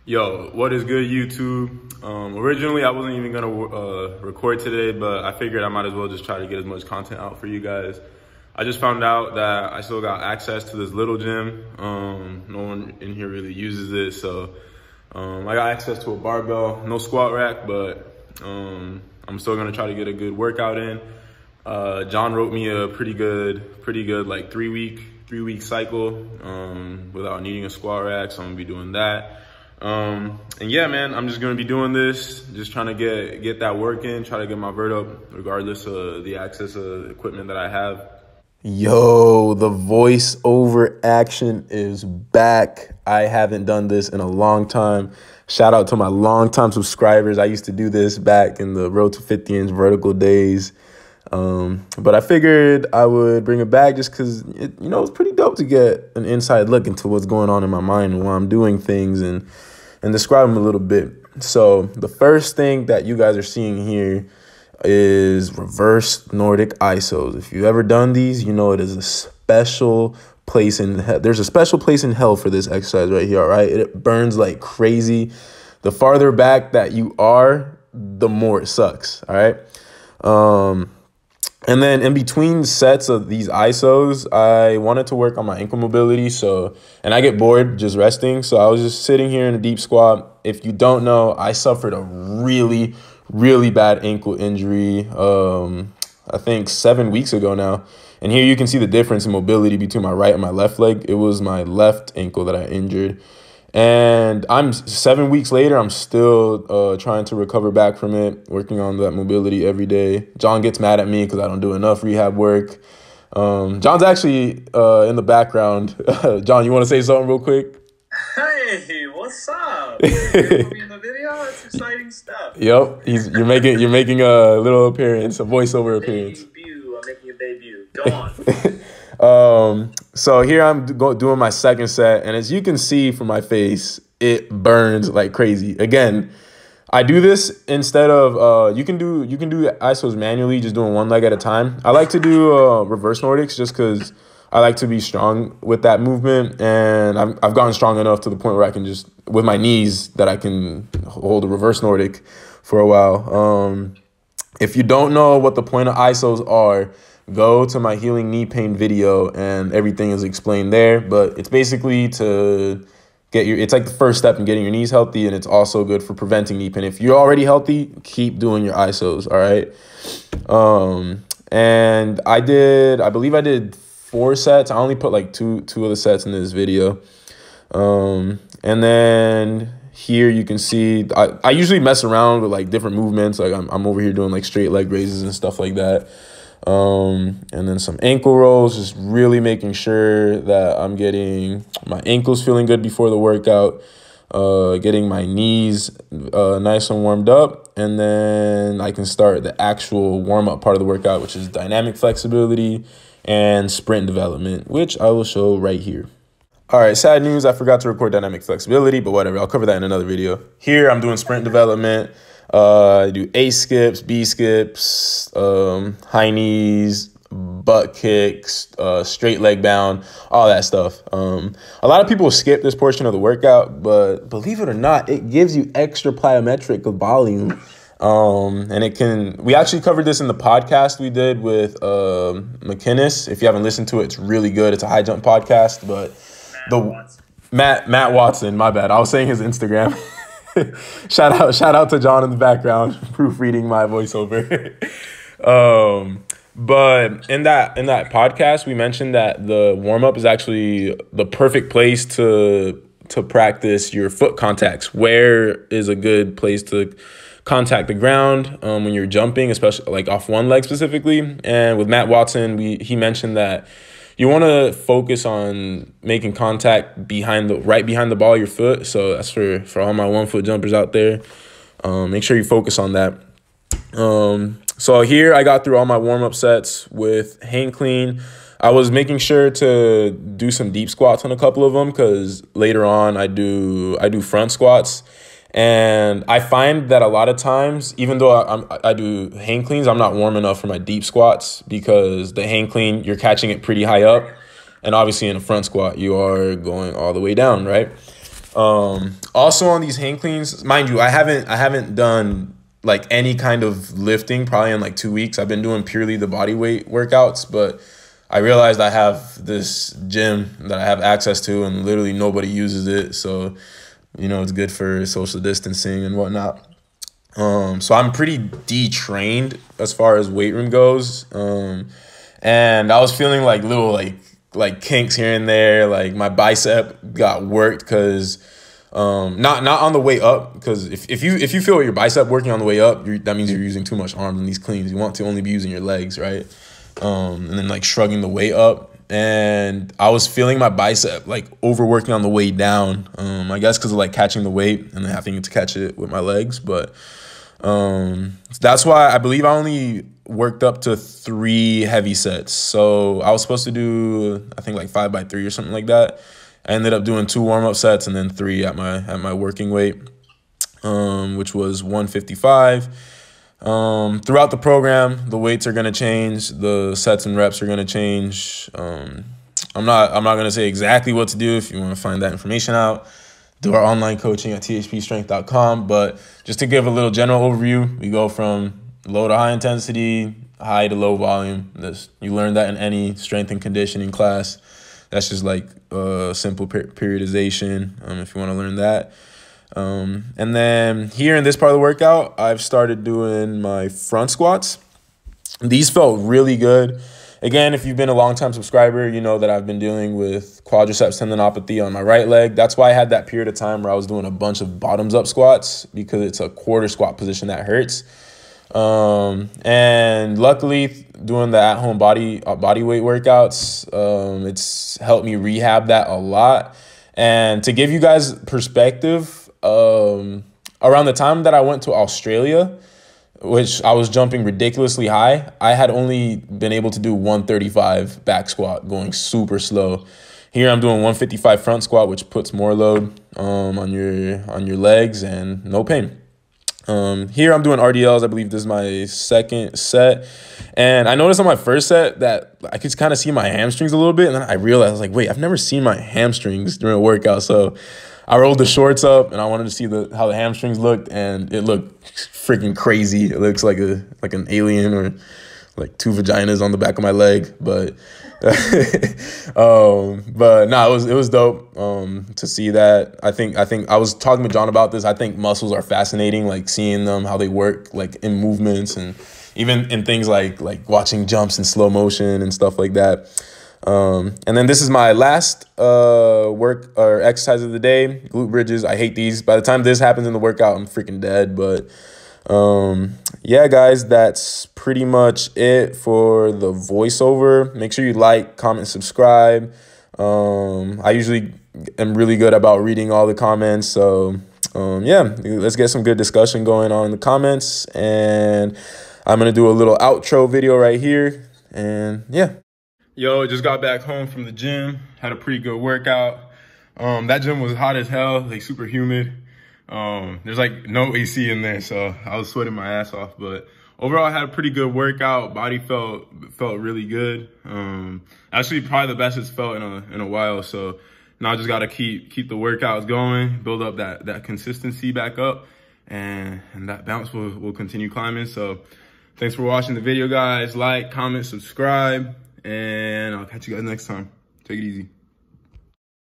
Yo, what is good, YouTube? Originally, I wasn't even gonna record today, but I figured I might as well just try to get as much content out for you guys. I just found out that I still got access to this little gym. No one in here really uses it, so I got access to a barbell, no squat rack, but I'm still gonna try to get a good workout in. John wrote me a pretty good like three week cycle without needing a squat rack, so I'm gonna be doing that. And yeah, man, I'm just gonna be doing this, just trying to get that work in, try to get my vert up, regardless of the access of equipment that I have. Yo, the voiceover action is back. I haven't done this in a long time. Shout out to my longtime subscribers. I used to do this back in the Road to 50-inch vertical days. But I figured I would bring it back just because, it's pretty dope to get an inside look into what's going on in my mind while I'm doing things and describe them a little bit. So the first thing that you guys are seeing here is reverse Nordic ISOs. If you've ever done these, you know it is a special place in hell. There's a special place in hell for this exercise right here, all right? It burns like crazy. The farther back that you are, the more it sucks, all right? And then in between sets of these ISOs, I wanted to work on my ankle mobility. And I get bored just resting. So I was just sitting here in a deep squat. If you don't know, I suffered a really, really bad ankle injury, I think 7 weeks ago now. And here you can see the difference in mobility between my right and my left leg. It was my left ankle that I injured. And 7 weeks later, I'm still trying to recover back from it, working on that mobility every day. John gets mad at me because I don't do enough rehab work. John's actually in the background. John, you want to say something real quick? Hey, what's up? You're gonna be in the video? It's exciting stuff. Yep, you're making a little appearance, a voiceover appearance. Debut. I'm making a debut. Go on. So here I'm doing my second set, and as you can see from my face, it burns like crazy. Again, I do this instead of you can do ISOs manually, just doing one leg at a time. I like to do reverse Nordics just because I like to be strong with that movement, and I've gotten strong enough to the point where I can just with my knees that I can hold a reverse Nordic for a while. If you don't know what the point of ISOs are, go to my healing knee pain video and everything is explained there. But it's basically to it's like the first step in getting your knees healthy, and it's also good for preventing knee pain. If you're already healthy, keep doing your ISOs, all right? And I believe I did 4 sets. I only put like two of the sets in this video. And then here you can see, I usually mess around with like different movements. Like I'm over here doing like straight leg raises and stuff like that. And then some ankle rolls, just really making sure that I'm getting my ankles feeling good before the workout, getting my knees nice and warmed up, and then I can start the actual warm-up part of the workout, which is dynamic flexibility and sprint development, which I will show right here. All right, sad news, I forgot to record dynamic flexibility, but whatever, I'll cover that in another video. Here, I'm doing sprint development. I do A skips, B skips, high knees, butt kicks, straight leg bound, all that stuff. A lot of people skip this portion of the workout, but believe it or not, it gives you extra plyometric volume. And we actually covered this in the podcast we did with McInnes. If you haven't listened to it, it's really good. It's a high jump podcast, but Matt Watson, my bad. I was saying his Instagram. shout out to John in the background, proofreading my voiceover. But in that podcast, we mentioned that the warm-up is actually the perfect place to practice your foot contacts. Where is a good place to contact the ground when you're jumping, especially like off one leg specifically. And with Matt Watson, he mentioned that you want to focus on making contact right behind the ball of your foot. So that's for all my 1-foot jumpers out there. Make sure you focus on that. So here I got through all my warm-up sets with hang clean. I was making sure to do some deep squats on a couple of them because later on I do front squats. And I find that a lot of times, even though I do hang cleans, I'm not warm enough for my deep squats because the hang clean, you're catching it pretty high up. And obviously in a front squat, you are going all the way down, right? Also on these hang cleans, mind you, I haven't done like any kind of lifting probably in like 2 weeks. I've been doing purely the body weight workouts, but I realized I have this gym that I have access to and literally nobody uses it. So, you know, it's good for social distancing and whatnot. So I'm pretty detrained as far as weight room goes. And I was feeling like little like kinks here and there. Like my bicep got worked because not on the way up, because if you feel your bicep working on the way up, that means you're using too much arms in these cleans. You want to only be using your legs, right? And then like shrugging the weight up. And I was feeling my bicep like overworking on the way down. I guess because of like catching the weight and then having to catch it with my legs. But that's why I believe I only worked up to 3 heavy sets. So I was supposed to do, I think like 5x3 or something like that. I ended up doing 2 warm-up sets and then 3 at my working weight, which was 155. Throughout the program, the weights are gonna change, the sets and reps are gonna change. I'm not gonna say exactly what to do. If you want to find that information out, do our online coaching at THPstrength.com. But just to give a little general overview, we go from low to high intensity, high to low volume. You learn that in any strength and conditioning class. That's just like simple periodization, if you want to learn that. And then here in this part of the workout, I've started doing my front squats. These felt really good. Again, if you've been a long-time subscriber, you know that I've been dealing with quadriceps tendinopathy on my right leg. That's why I had that period of time where I was doing a bunch of bottoms-up squats, because it's a quarter squat position that hurts. And luckily, doing the at-home body weight workouts, it's helped me rehab that a lot. And to give you guys perspective, around the time that I went to Australia, which I was jumping ridiculously high, I had only been able to do 135 back squat, going super slow. Here I'm doing 155 front squat, which puts more load on your legs and no pain. Here I'm doing RDLs. I believe this is my second set. And I noticed on my first set that I could kind of see my hamstrings a little bit. And then I realized, I was like, wait, I've never seen my hamstrings during a workout. So I rolled the shorts up and I wanted to see how the hamstrings looked, and it looked freaking crazy. It looks like an alien or like 2 vaginas on the back of my leg. But but no, it was dope to see that. I think I was talking with John about this. I think muscles are fascinating, like seeing them, how they work, like in movements, and even in things like watching jumps in slow motion and stuff like that. And then this is my last work or exercise of the day, glute bridges. I hate these. By the time this happens in the workout, I'm freaking dead. But yeah, guys, that's pretty much it for the voiceover. Make sure you like, comment, subscribe. I usually am really good about reading all the comments. So yeah, let's get some good discussion going on in the comments. And I'm going to do a little outro video right here. And yeah. Yo, just got back home from the gym. Had a pretty good workout. That gym was hot as hell, like super humid. There's like no AC in there, so I was sweating my ass off. But overall, I had a pretty good workout. Body felt really good. Actually, probably the best it's felt in a while. So now I just gotta keep the workouts going, build up that consistency back up, and that bounce will continue climbing. So thanks for watching the video, guys. Like, comment, subscribe. And I'll catch you guys next time. Take it easy.